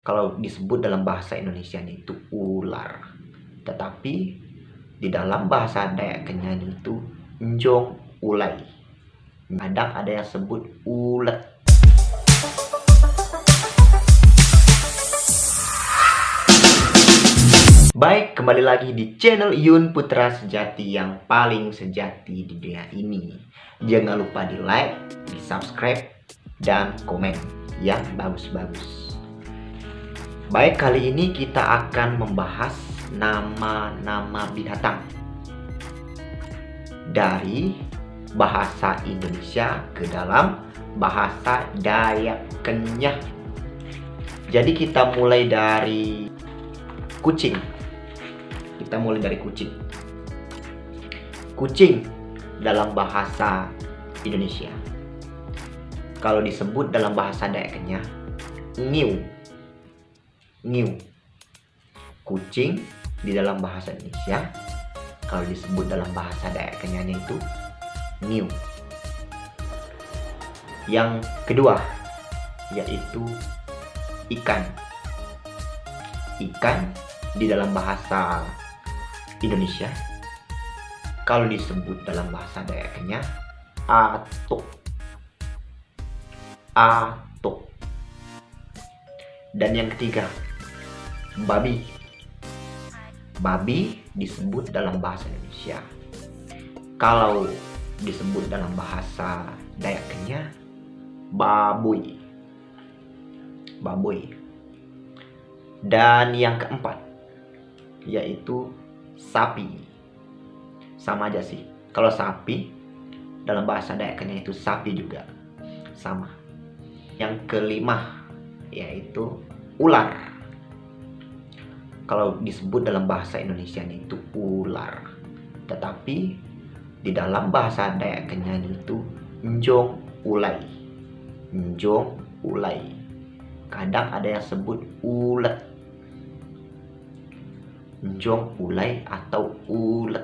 Kalau disebut dalam bahasa Indonesia itu ular, tetapi di dalam bahasa Dayak Kenyah itu njong ulai. Kadang ada yang sebut ulet. Baik, kembali lagi di channel Yun Putra Sejati yang paling sejati di dunia ini. Jangan lupa di like, di subscribe, dan komen yang bagus-bagus. Baik, kali ini kita akan membahas nama-nama binatang dari bahasa Indonesia ke dalam bahasa Dayak Kenyah. Jadi kita mulai dari kucing. Kucing dalam bahasa Indonesia, kalau disebut dalam bahasa Dayak Kenyah, ngiu. Kucing di dalam bahasa Indonesia, kalau disebut dalam bahasa Dayak Kenyahnya itu ngiu. Yang kedua yaitu ikan. Ikan di dalam bahasa Indonesia, kalau disebut dalam bahasa Dayak Kenyah, atuk. Dan yang ketiga, babi. Babi disebut dalam bahasa Indonesia, kalau disebut dalam bahasa Dayak Kenyah, babuy. Dan yang keempat yaitu sapi. Sama aja sih, kalau sapi dalam bahasa Dayak Kenyah itu sapi juga sama. Yang kelima yaitu ular. Kalau disebut dalam bahasa Indonesia itu ular, tetapi di dalam bahasa Dayak Kenyah itu njong ulai. Kadang ada yang sebut ulet. Njong ulai atau ulet.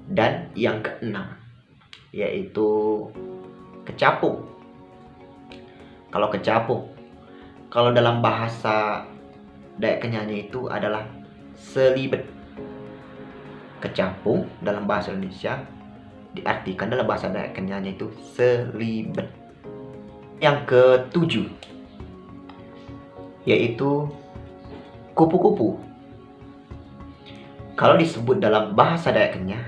Dan yang keenam yaitu kecapung. Kalau kecapung, kalau dalam bahasa Dayak Kenyahnya itu adalah selibet. Kecapung dalam bahasa Indonesia diartikan dalam bahasa Dayak Kenyahnya itu selibet. Yang ketujuh yaitu kupu-kupu. Kalau disebut dalam bahasa Dayak Kenyah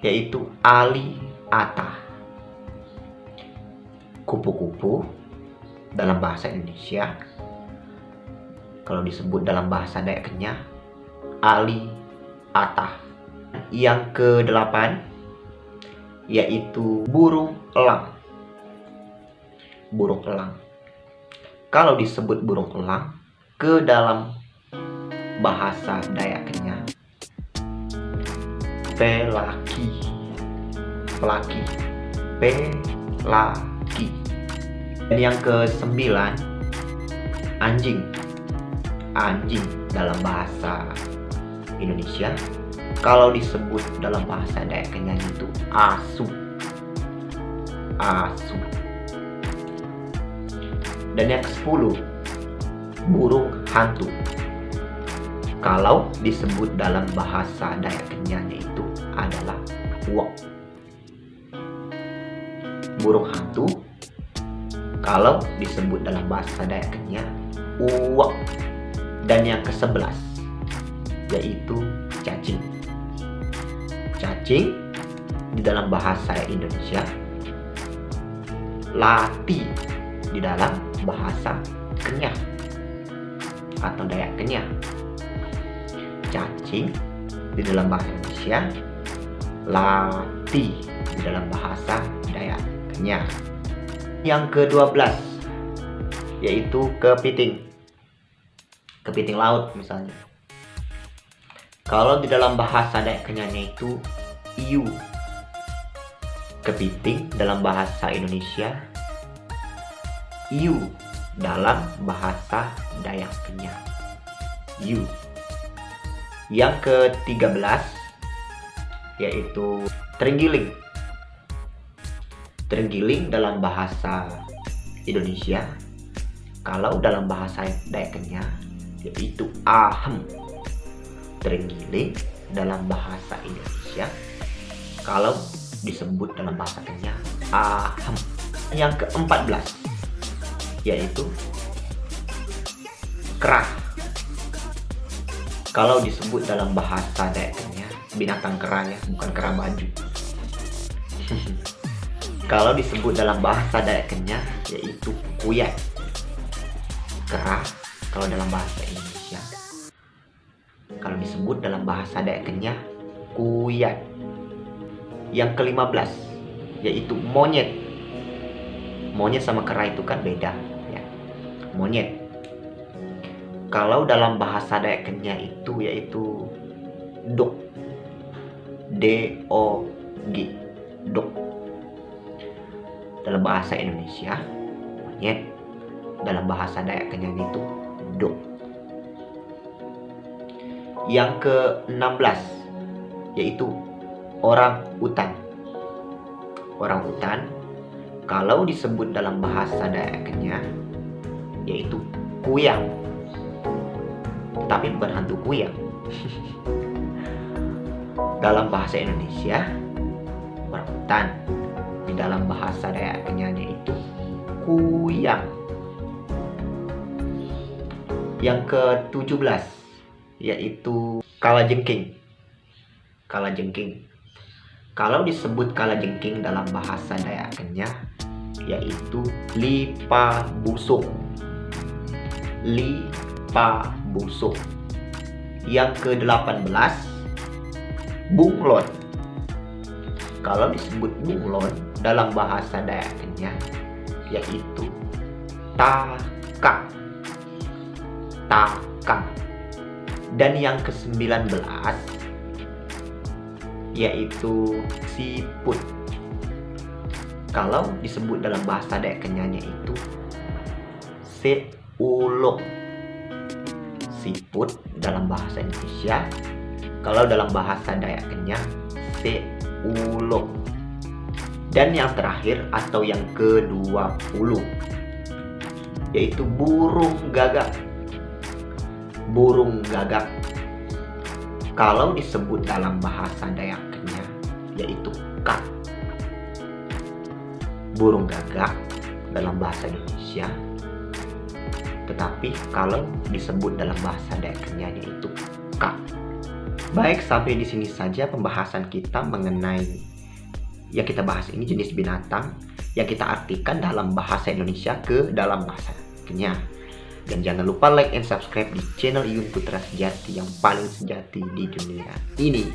yaitu ali ata. Kupu-kupu dalam bahasa Indonesia, kalau disebut dalam bahasa Dayak Kenyah, ali ata. Yang kedelapan yaitu burung elang. Kalau disebut burung elang ke dalam bahasa Dayak Kenyah, pelaki. Dan yang kesembilan, anjing dalam bahasa Indonesia, kalau disebut dalam bahasa Dayak Kenyah itu asu. Dan yang ke-10, burung hantu. Kalau disebut dalam bahasa Dayak Kenyahnya itu adalah uwak. Burung hantu kalau disebut dalam bahasa Dayak Kenyah, uwak. Dan yang ke-11 yaitu cacing. Cacing di dalam bahasa Indonesia, lati di dalam bahasa Kenyah atau Dayak Kenyah. Cacing di dalam bahasa Indonesia, lati di dalam bahasa Dayak Kenyah. Yang ke-12 yaitu kepiting laut misalnya. Kalau di dalam bahasa Dayak Kenyahnya itu iu. Kepiting dalam bahasa Indonesia, iu dalam bahasa Dayak Kenyah, iu. Yang ke-13 yaitu terenggiling. Terenggiling dalam bahasa Indonesia Kalau dalam bahasa Dayak Kenyah yaitu ahem. Terenggiling dalam bahasa Indonesia kalau disebut dalam bahasa Kenyah ahem. Yang ke-14 yaitu kerah. Kalau disebut dalam bahasa Dayak Kenyah binatang kera ya, bukan kera baju. Kalau disebut dalam bahasa Dayak Kenyah yaitu kuyat. Kerah kalau dalam bahasa Indonesia. Kalau disebut dalam bahasa Dayak Kenyah kuyat. Yang ke-15 yaitu monyet. Monyet sama kera itu kan beda ya. Monyet. Kalau dalam bahasa Dayak Kenyah itu yaitu dog. D-O-G. Dog. Dalam bahasa Indonesia monyet. Dalam bahasa Dayak Kenyah itu dog. Yang ke-16 yaitu orang utan. Orang utan kalau disebut dalam bahasa Dayak Kenyah yaitu kuyang. Tapi bukan hantu kuyang. Dalam bahasa Indonesia orang utan. Di dalam bahasa Dayak Kenyahnya itu kuyang. Yang ke-17 yaitu kalajengking. Kalajengking. Kalau disebut kalajengking dalam bahasa Dayak Kenyah yaitu lipa busuk. Lipa busuk. Yang ke-18 bunglon. Kalau disebut bunglon dalam bahasa Dayak Kenyah yaitu takak. Takak. Dan yang ke-19 yaitu siput. Kalau disebut dalam bahasa Dayak Kenyahnya itu seulok. Siput dalam bahasa Indonesia. Kalau dalam bahasa Dayak Kenyah seulok. Dan yang terakhir atau yang ke-20 yaitu burung gagak. Burung gagak. Kalau disebut dalam bahasa Dayak Kenyah yaitu kak. Burung gagak dalam bahasa Indonesia. Tetapi kalau disebut dalam bahasa Dayak Kenyahnya itu kak. Baik, sampai di sini saja pembahasan kita mengenai yang kita bahas ini, jenis binatang yang kita artikan dalam bahasa Indonesia ke dalam bahasa Kenyah. Dan jangan lupa like and subscribe di channel Yun Putra Sejati yang paling sejati di dunia ini.